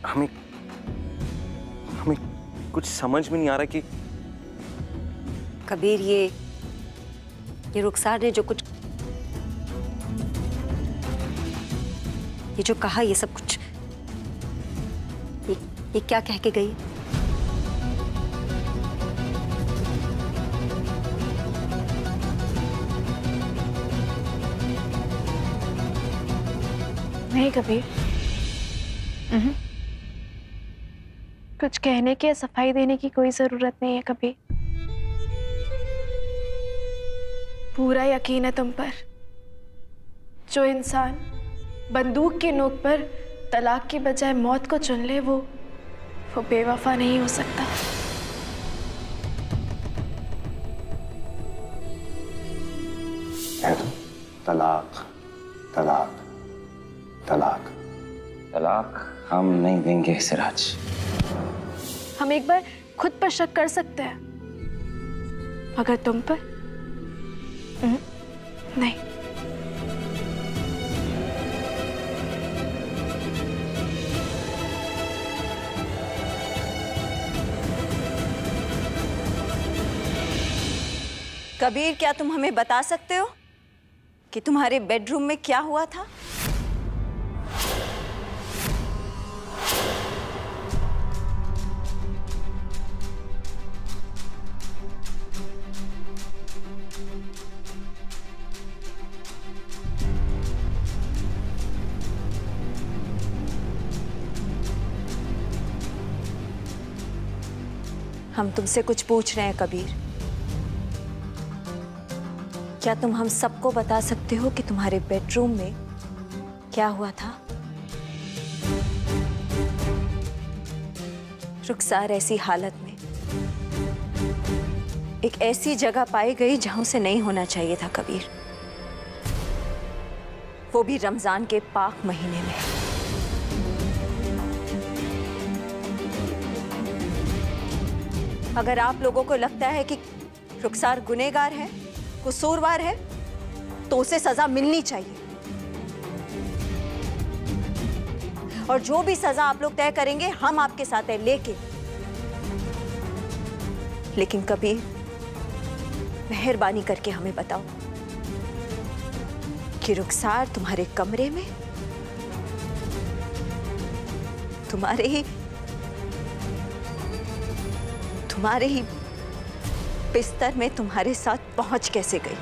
हमें हमें कुछ समझ में नहीं आ रहा कि कबीर, ये रुखसार ने जो कहा, ये सब कुछ ये क्या कह के गई? नहीं कबीर, कुछ कहने की या सफाई देने की कोई जरूरत नहीं है कबीर। पूरा यकीन है तुम पर। जो इंसान बंदूक की नोक पर तलाक की बजाय मौत को चुन ले, वो बेवफा नहीं हो सकता। तलाक तलाक तलाक तलाक हम नहीं देंगे सिराज। हम एक बार खुद पर शक कर सकते हैं, मगर तुम पर नहीं। कबीर, क्या तुम हमें बता सकते हो कि तुम्हारे बेडरूम में क्या हुआ था? हम तुमसे कुछ पूछ रहे हैं कबीर। क्या तुम हम सबको बता सकते हो कि तुम्हारे बेडरूम में क्या हुआ था? रुखसार ऐसी हालत में एक ऐसी जगह पाई गई जहां उसे नहीं होना चाहिए था कबीर, वो भी रमजान के पाक महीने में। अगर आप लोगों को लगता है कि रुखसार गुनहगार है, कसूरवार है, तो उसे सजा मिलनी चाहिए। और जो भी सजा आप लोग तय करेंगे, हम आपके साथ है। लेकिन कबीर, मेहरबानी करके हमें बताओ कि रुखसार तुम्हारे कमरे में तुम्हारे ही बिस्तर में तुम्हारे साथ पहुंच कैसे गई?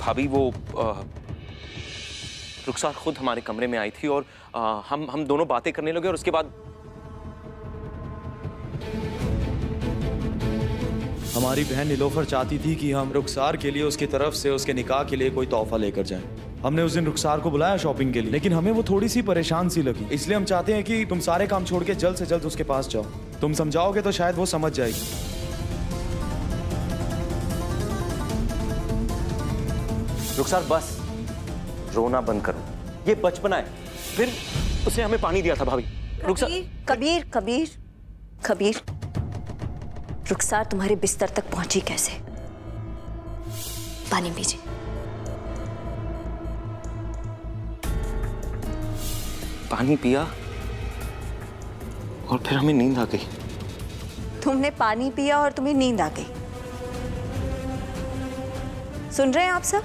भाभी, वो रुखसार खुद हमारे कमरे में आई थी और हम दोनों बातें करने लगे और उसके बाद हमारी बहन नीलोफर चाहती थी कि हम रुखसार के लिए उसकी तरफ से उसके निकाह के लिए कोई तोहफा लेकर जाएं। हमने उस दिन रुखसार को बुलाया शॉपिंग के लिए, लेकिन हमें वो थोड़ी सी परेशान सी लगी। इसलिए हम चाहते हैं कि तुम सारे काम छोड़ के जल्द से जल्द उसके पास जाओ। तुम समझाओगे तो शायद वो समझ जाएगी। रुखसार, बस रोना बंद करो। ये बचपना है। फिर उसने हमें पानी दिया था भाभी। कबीर, कबीर, कबीर, रुखसार तुम्हारे बिस्तर तक पहुंची कैसे? पानी पीजिए। पानी पिया और फिर हमें नींद आ गई। तुमने पानी पिया और तुम्हें नींद आ गई। सुन रहे हैं आप सब?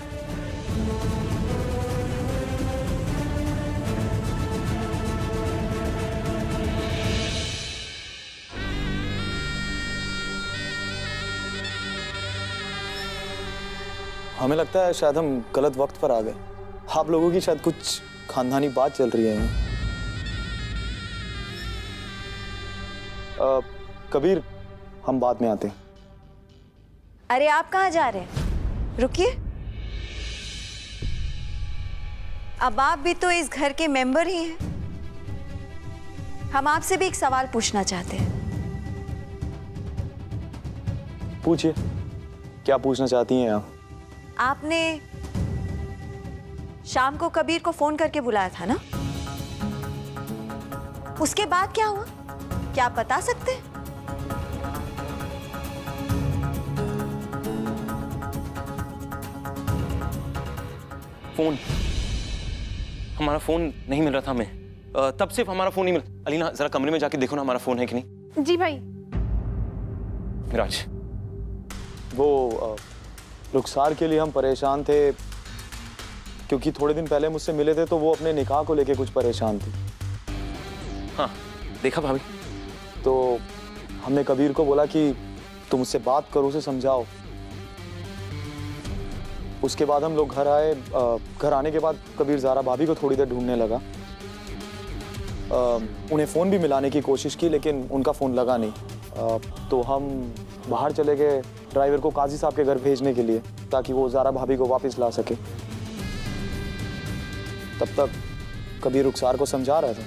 हमें लगता है शायद हम गलत वक्त पर आ गए। आप लोगों की शायद कुछ खानदानी बात चल रही है। कबीर, हम बाद में आते हैं। अरे आप कहाँ जा रहे हैं? रुकिए। अब आप भी तो इस घर के मेंबर ही हैं। हम आपसे भी एक सवाल पूछना चाहते हैं। पूछिए, क्या पूछना चाहती हैं आप? आपने शाम को कबीर को फोन करके बुलाया था ना? उसके बाद क्या हुआ? क्या आप बता सकते हैं? हमारा फोन नहीं मिल रहा था हमें। तब सिर्फ हमारा फोन नहीं मिला। अलीना जरा कमरे में जाके देखो ना हमारा फोन है कि नहीं। जी भाई। विराज, वो रुखसार के लिए हम परेशान थे क्योंकि थोड़े दिन पहले मुझसे मिले थे तो वो अपने निकाह को लेके कुछ परेशान थी। हाँ देखा भाभी। तो हमने कबीर को बोला कि तुम उससे बात करो, उसे समझाओ। उसके बाद हम लोग घर आए। घर आने के बाद कबीर ज़ारा भाभी को थोड़ी देर ढूंढने लगा। उन्हें फ़ोन भी मिलाने की कोशिश की लेकिन उनका फ़ोन लगा नहीं। तो हम बाहर चले गए ड्राइवर को काजी साहब के घर भेजने के लिए ताकि वो ज़ारा भाभी को वापस ला सके। तब तक कबीर रुखसार को समझा रहा था,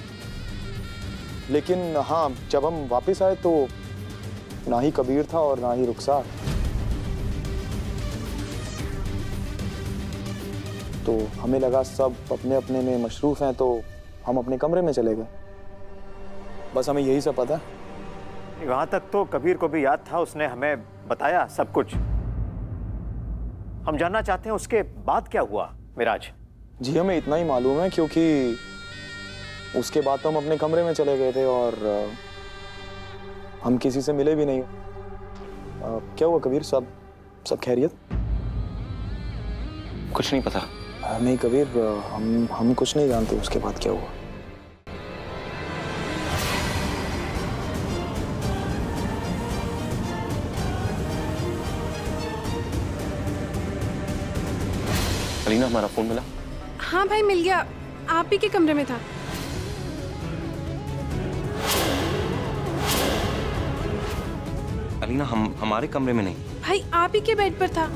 लेकिन हाँ जब हम वापस आए तो ना ही कबीर था और ना ही रुखसार। तो हमें लगा सब अपने अपने में मशरूफ हैं तो हम अपने कमरे में चले गए। बस हमें यही सब पता है। वहां तक तो कबीर को भी याद था, उसने हमें बताया सब कुछ। हम जानना चाहते हैं उसके बाद क्या हुआ मिराज। जी हमें इतना ही मालूम है क्योंकि उसके बाद तो हम अपने कमरे में चले गए थे और हम किसी से मिले भी नहीं। क्या हुआ कबीर, सब खैरियत? कुछ नहीं पता। नहीं कबीर, हम कुछ नहीं जानते उसके बाद क्या हुआ। अलीना हमारा फोन मिला? हाँ भाई मिल गया, आप ही के कमरे में था। अलीना हमारे कमरे में नहीं भाई, आप ही के बेड पर था।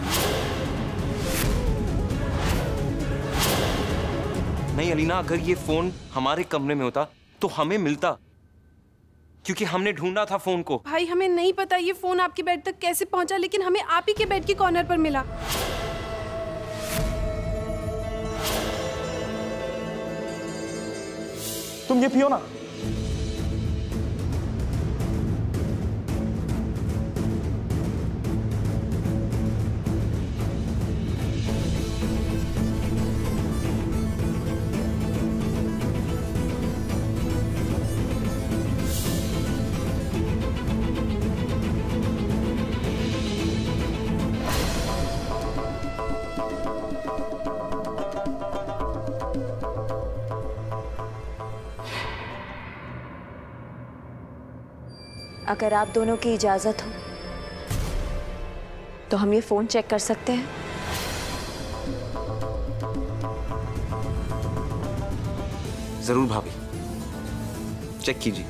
नहीं अलीना, अगर ये फोन हमारे कमरे में होता तो हमें मिलता, क्योंकि हमने ढूंढा था फोन को। भाई हमें नहीं पता ये फोन आपके बेड तक कैसे पहुंचा, लेकिन हमें आप ही के बेड के कॉर्नर पर मिला। तुम ये पियो ना। अगर आप दोनों की इजाजत हो तो हम ये फोन चेक कर सकते हैं? जरूर भाभी, चेक कीजिए।